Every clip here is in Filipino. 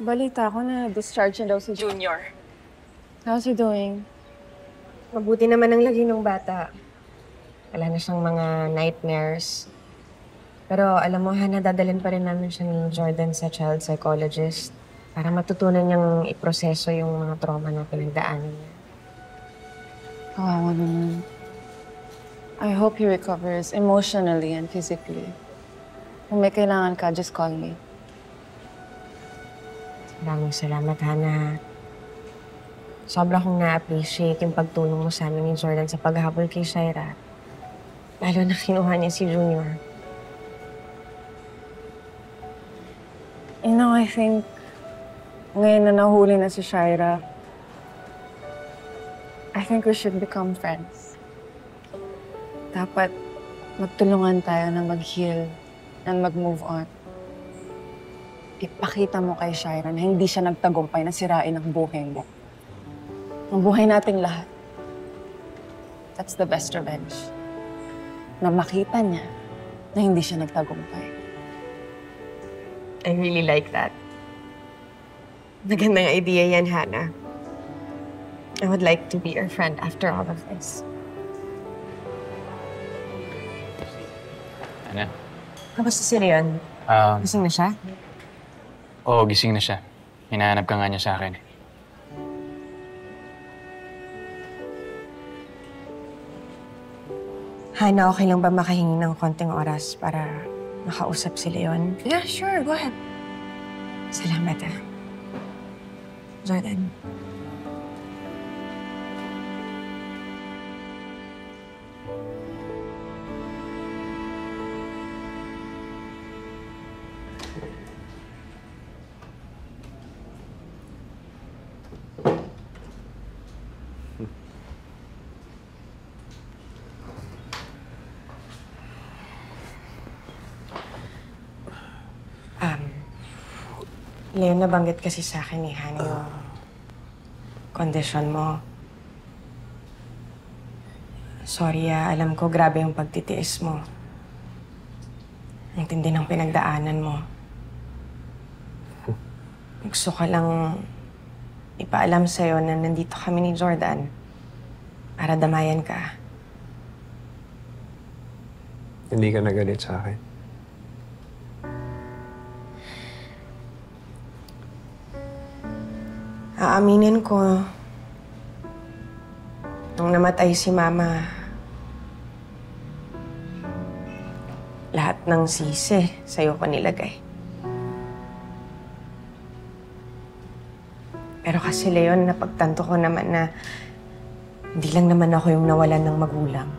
Balita ko na discharge na daw si Junior. How's he doing? Mabuti naman ang lagi ng bata. Wala na siyang mga nightmares. Pero alam mo, Hannah, dadalhin pa rin namin siya ni Jordan sa child psychologist para matutunan niyang iproseso yung mga trauma na pinagdaanan niya. Kawawa naman. I hope he recovers emotionally and physically. Kung may kailangan ka, just call me. Maraming salamat, Hannah. Sobra kong na-appreciate yung pagtulong mo sa amin ni Jordan sa paghahabol kay Shaira. Lalo na kinuha niya si Junior. You know, I think ngayon na nahuli na si Shaira, I think we should become friends. Dapat magtulungan tayo na mag-heal and mag-move on. Ipakita mo kay Shaira na hindi siya nagtagumpay na sirain ang buhay mo. Ang buhay nating lahat. That's the best revenge. Na makita niya na hindi siya nagtagumpay. I really like that. Magandang idea yan, Hannah. I would like to be your friend after all of this. Ano? Kamusta si Leon? Gising na siya? Oo, gising na siya. Hinahanap ka nga niya sa akin. Hannah, okay lang ba makahingi ng konting oras para makausap si Leon? Yeah, sure. Go ahead. Salamat, ah. Jordan. Leon, nabanggit kasi sa akin ni Hannah yung kondisyon mo. Sorry, alam ko grabe yung pagtitiis mo. Ang tindi ng pinagdaanan mo. Gusto ka lang ipaalam sa'yo na nandito kami ni Jordan para damayan ka. Hindi ka nagalit sa akin. Aaminin ko, nung namatay si Mama, lahat ng sisi sa'yo ko nilagay. Pero kasi, Leon, napagtanto ko naman na hindi lang naman ako yung nawalan ng magulang.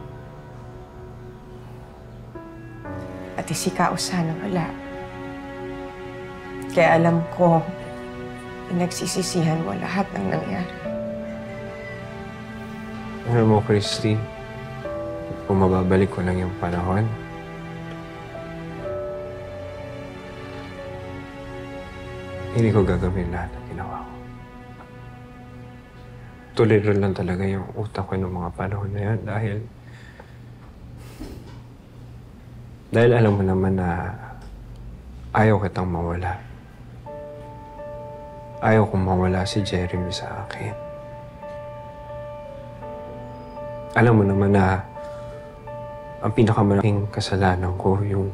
Pati si Kausa na wala. Kaya alam ko, pinagsisisihan mo lahat ng nangyari. Alam mo, Christine, kung mababalik ko lang yung panahon, hindi ko gagawin lahat ng ginawa ko. Tuloy lang talaga yung utak ko ng mga panahon na yan dahil alam mo naman na ayaw kitang mawala. Ayaw kong mawala si Jeremy sa akin. Alam mo naman na ang pinakamalaking kasalanan ko yung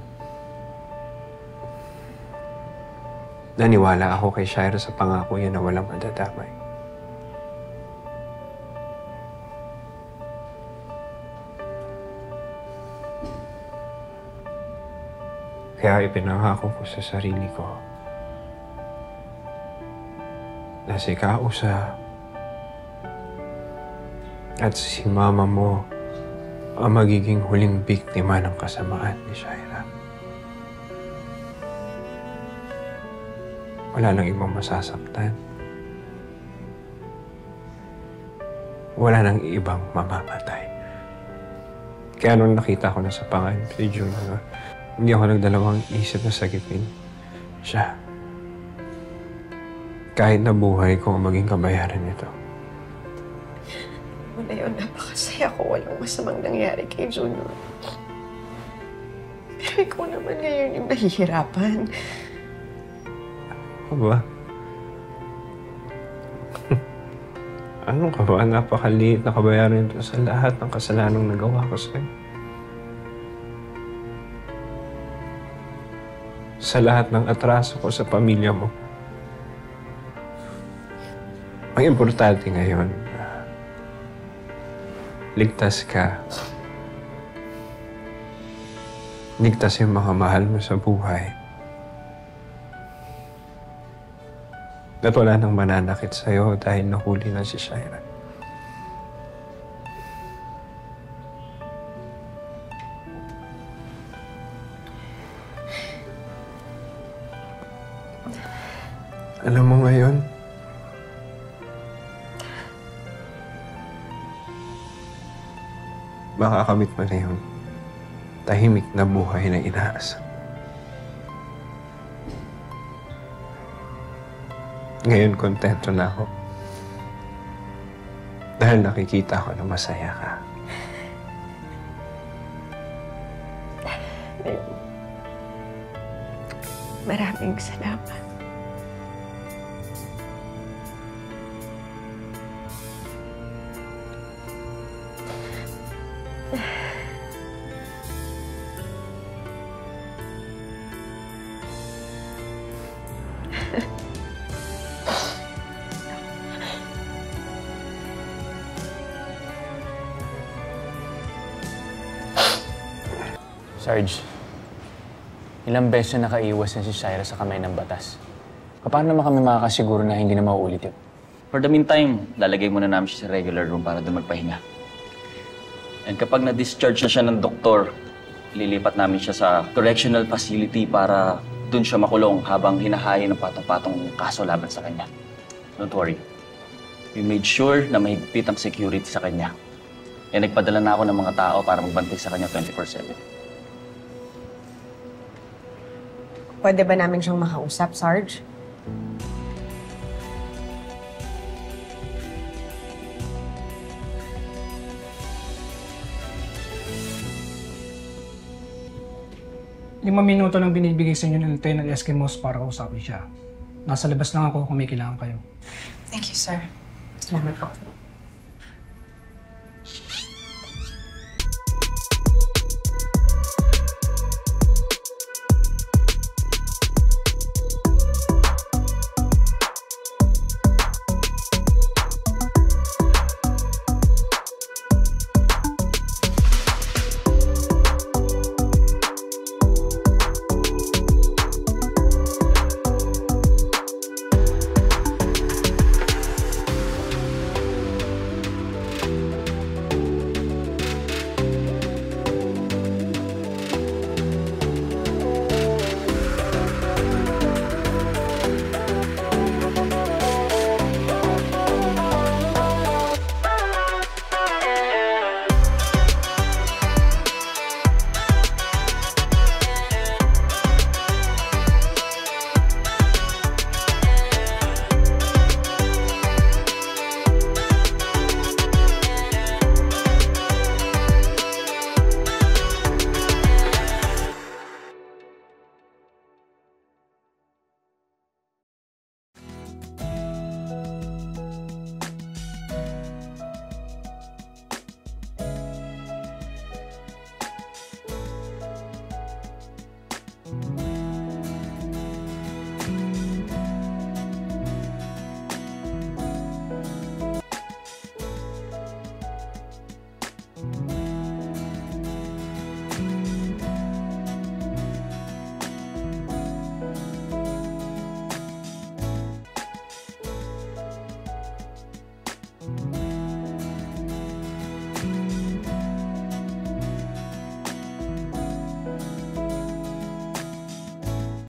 naniwala ako kay Shaira sa pangako niya na walang madadamay. Kaya ipinangako ko sa sarili ko na si Kausa at si Mama mo ang magiging huling biktima ng kasamaan ni Shaira. Wala nang ibang masasaktan. Wala nang ibang mamamatay. Kaya nung nakita ko na sa panganib si Junior, hindi ako nagdalawang isip na sagipin siya. Kahit na buhay ko ang maging kabayaran nito. Wala yun, napakasaya ko. Walang masamang nangyari kay Junior. Pero ikaw naman ngayon yung nahihirapan. Ano ba? Ano ka ba? Napakaliit na kabayaran ito sa lahat ng kasalanang nagawa ko sa'yo. Sa lahat ng atraso ko sa pamilya mo. Ang importante ngayon, ligtas ka. Ligtas yung mga mahal mo sa buhay. At wala nang mananakit sa'yo dahil nahuli na si Shaira. Alam mo ngayon, makakamit mo na yung tahimik na buhay na inaasam. Ngayon, kontento na ako. Dahil nakikita ko na masaya ka. Maraming salamat. Sarge, ilang beses na nakaiwas na si Shaira sa kamay ng batas. Paano naman kami makakasiguro na hindi na mauulit yun? For the meantime, lalagay muna namin siya sa regular room para doon magpahinga. And kapag na-discharge na siya ng doktor, lilipat namin siya sa correctional facility para doon siya makulong habang hinahayin ng patong-patong kaso laban sa kanya. Don't worry. We made sure na mahigpit ang security sa kanya. Kaya nagpadala na ako ng mga tao para magbantay sa kanya 24/7. Pwede ba namin siyang makausap, Sarge? Limang minuto lang binibigay sa inyo ng Lieutenant Eskimos para kausapin siya. Nasa labas lang ako kung may kailangan kayo. Thank you, sir. Salamat po.